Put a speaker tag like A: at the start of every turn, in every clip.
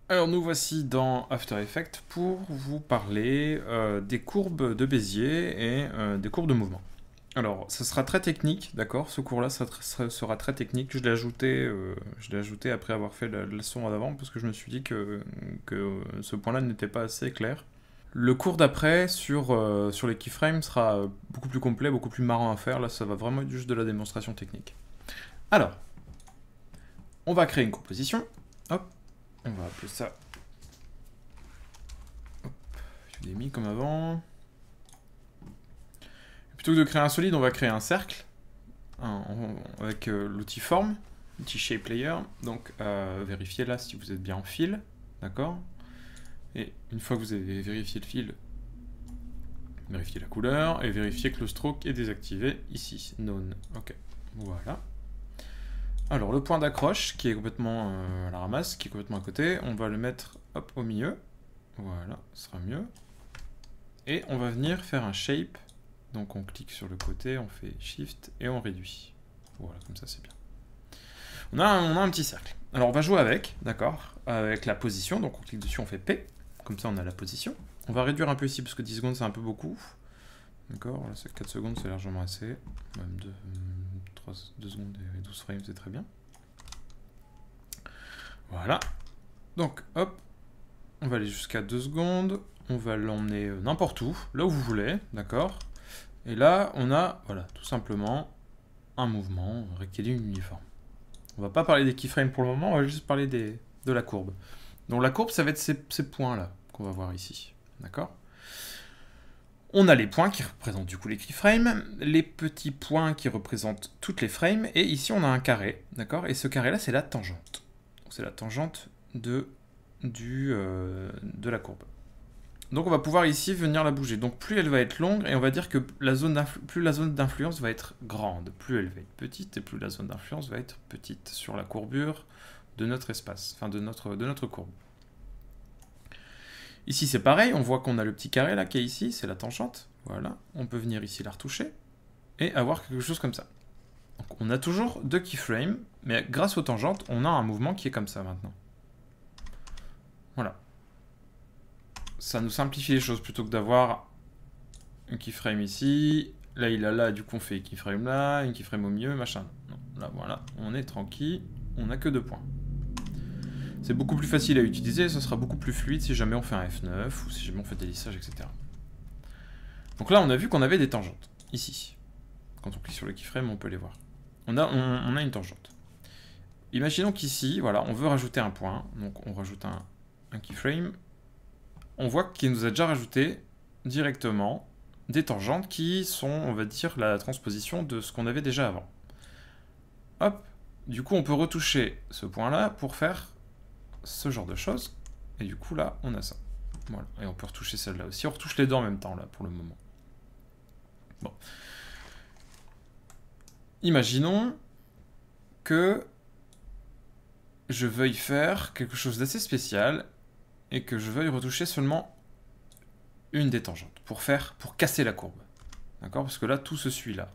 A: Alors nous voici dans After Effects pour vous parler des courbes de Bézier et des courbes de mouvement. Alors ça sera très technique, d'accord. Ce cours-là sera très technique. Je l'ai ajouté après avoir fait la leçon d'avant parce que je me suis dit que ce point-là n'était pas assez clair. Le cours d'après sur les keyframes sera beaucoup plus complet, beaucoup plus marrant à faire. Là ça va vraiment être juste de la démonstration technique. Alors, on va créer une composition. Hop. On va appeler ça. Hop, je l'ai mis comme avant. Plutôt que de créer un solide, on va créer un cercle avec l'outil form, l'outil shape layer. Donc vérifiez là si vous êtes bien en fil, d'accord. Et une fois que vous avez vérifié le fil, vérifiez la couleur et vérifiez que le stroke est désactivé ici, none. Ok, voilà. Alors le point d'accroche qui est complètement à la ramasse, qui est complètement à côté, on va le mettre hop au milieu. Voilà, ce sera mieux. Et on va venir faire un shape. Donc on clique sur le côté, on fait shift et on réduit. Voilà, comme ça c'est bien. On a un petit cercle. Alors on va jouer avec, d'accord, avec la position. Donc on clique dessus, on fait P. Comme ça on a la position. On va réduire un peu ici parce que 10 secondes c'est un peu beaucoup. D'accord, là c'est 4 secondes, c'est largement assez. Même 2 secondes et 12 frames, c'est très bien. Voilà. Donc, hop, on va aller jusqu'à 2 secondes. On va l'emmener n'importe où, là où vous voulez, d'accord. Et là, on a, voilà, tout simplement, un mouvement rectiligne uniforme. On va pas parler des keyframes pour le moment, on va juste parler de la courbe. Donc la courbe, ça va être ces points-là qu'on va voir ici, d'accord. On a les points qui représentent du coup les keyframes, les petits points qui représentent toutes les frames, et ici on a un carré, d'accord. Et ce carré-là, c'est la tangente. C'est la tangente de la courbe. Donc on va pouvoir ici venir la bouger. Donc plus elle va être longue, et on va dire que plus la zone d'influence va être grande, plus elle va être petite, et plus la zone d'influence va être petite sur la courbure de notre espace, enfin de notre courbe. Ici c'est pareil, on voit qu'on a le petit carré là qui est ici, c'est la tangente. Voilà, on peut venir ici la retoucher, et avoir quelque chose comme ça. Donc on a toujours deux keyframes, mais grâce aux tangentes, on a un mouvement qui est comme ça maintenant. Voilà. Ça nous simplifie les choses plutôt que d'avoir un keyframe ici. Là, il a là, du coup, on fait keyframe là, une keyframe au milieu, machin. Non, là, voilà, on est tranquille, on n'a que 2 points. C'est beaucoup plus facile à utiliser, ça sera beaucoup plus fluide si jamais on fait un F9 ou si jamais on fait des lissages, etc. Donc là, on a vu qu'on avait des tangentes, ici. Quand on clique sur le keyframe, on peut les voir. On a une tangente. Imaginons qu'ici, voilà, on veut rajouter un point, donc on rajoute un keyframe. On voit qu'il nous a déjà rajouté directement des tangentes qui sont, on va dire, la transposition de ce qu'on avait déjà avant. Hop, du coup on peut retoucher ce point-là pour faire ce genre de choses. Et du coup là, on a ça. Voilà, et on peut retoucher celle-là aussi. On retouche les deux en même temps là, pour le moment. Bon. Imaginons que je veuille faire quelque chose d'assez spécial et que je veuille retoucher seulement une des tangentes pour casser la courbe. D'accord? Parce que là, tout se suit là.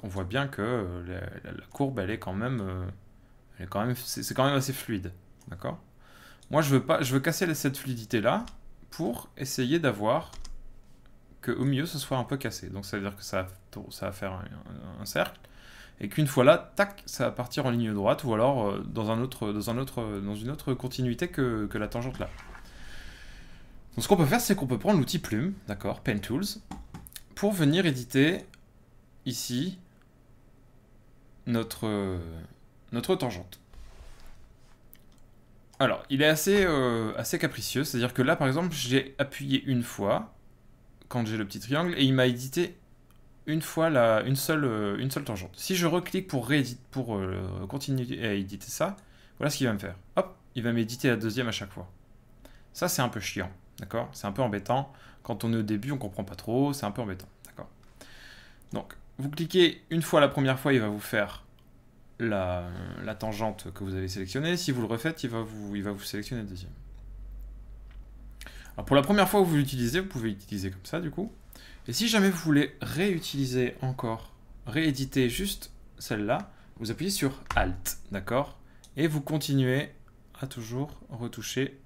A: On voit bien que la courbe, c'est quand même assez fluide. D'accord? Moi, je veux casser cette fluidité-là pour essayer d'avoir qu'au milieu, ce soit un peu cassé. Donc, ça veut dire que ça va faire un cercle. Et qu'une fois là, tac, ça va partir en ligne droite ou alors dans une autre continuité que la tangente là. Donc, ce qu'on peut faire, c'est qu'on peut prendre l'outil plume, d'accord, Pen Tools, pour venir éditer ici notre tangente. Alors, il est assez capricieux, c'est-à-dire que là, par exemple, j'ai appuyé une fois, quand j'ai le petit triangle, et il m'a édité une fois une seule tangente. Si je reclique pour continuer à éditer ça, voilà ce qu'il va me faire. Hop, il va m'éditer la deuxième à chaque fois. Ça, c'est un peu chiant, d'accord? C'est un peu embêtant. Quand on est au début, on comprend pas trop, c'est un peu embêtant, d'accord? Donc, vous cliquez une fois la première fois, il va vous faire la tangente que vous avez sélectionnée. Si vous le refaites, il va vous sélectionner la deuxième. Alors pour la première fois où vous l'utilisez, vous pouvez l'utiliser comme ça du coup. Et si jamais vous voulez réutiliser encore, rééditer juste celle-là, vous appuyez sur Alt, d'accord? Et vous continuez à toujours retoucher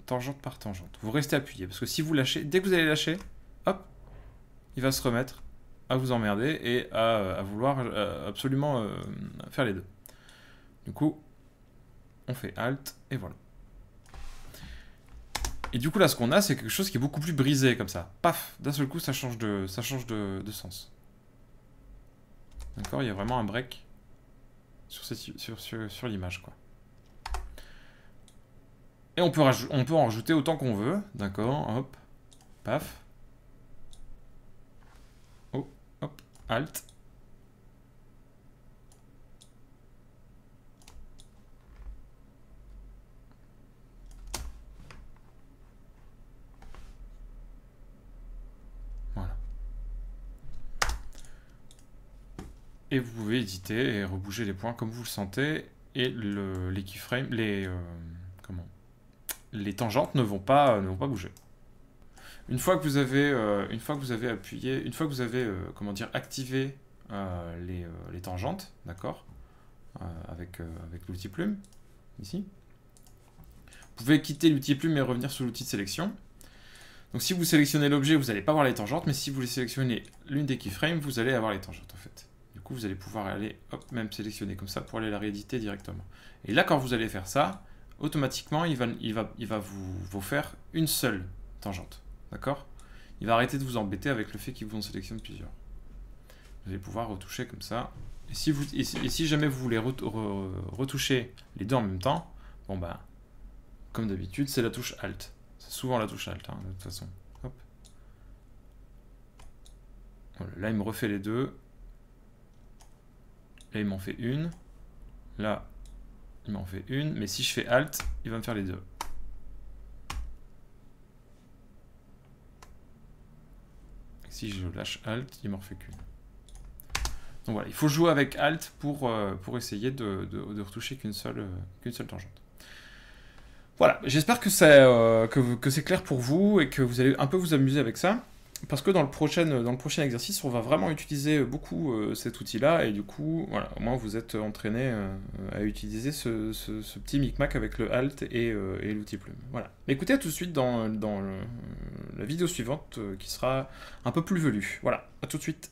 A: tangente par tangente. Vous restez appuyé, parce que si vous lâchez, dès que vous allez lâcher, hop, il va se remettre à vous emmerder et à vouloir absolument faire les deux. Du coup, on fait Alt, et voilà. Et du coup, là, ce qu'on a, c'est quelque chose qui est beaucoup plus brisé, comme ça. Paf, d'un seul coup, ça change de sens. D'accord, il y a vraiment un break sur l'image, quoi. Et on peut en rajouter autant qu'on veut, d'accord, hop, paf. Oh, hop, Alt. Voilà. Et vous pouvez éditer et rebouger les points comme vous le sentez. Et les keyframes, les tangentes ne vont pas bouger. Une fois que vous avez appuyé, une fois que vous avez activé les tangentes, d'accord, avec l'outil plume, ici, vous pouvez quitter l'outil plume et revenir sur l'outil de sélection. Donc si vous sélectionnez l'objet, vous n'allez pas voir les tangentes, mais si vous sélectionnez l'une des keyframes, vous allez avoir les tangentes en fait. Du coup, vous allez pouvoir aller, hop, même sélectionner comme ça pour aller la rééditer directement. Et là, quand vous allez faire ça, automatiquement, il va vous faire une seule tangente. D'accord? Il va arrêter de vous embêter avec le fait qu'il vous en sélectionne plusieurs. Vous allez pouvoir retoucher comme ça. Et si jamais vous voulez retoucher les deux en même temps, bon bah, comme d'habitude, c'est la touche Alt. C'est souvent la touche Alt, hein, de toute façon. Hop. Voilà, là, il me refait les deux. Là, il m'en fait une. Là, il m'en fait une. Mais si je fais Alt, il va me faire les deux. Si je lâche Alt, il m'en refait qu'une. Donc voilà, il faut jouer avec Alt pour essayer de retoucher qu'une seule tangente. Voilà, j'espère que c'est clair pour vous et que vous allez un peu vous amuser avec ça. Parce que dans le prochain exercice, on va vraiment utiliser beaucoup cet outil-là. Et du coup, voilà, au moins vous êtes entraîné à utiliser ce petit micmac avec le Alt et l'outil plume. Voilà. Mais écoutez, à tout de suite dans la vidéo suivante qui sera un peu plus velue. Voilà, à tout de suite.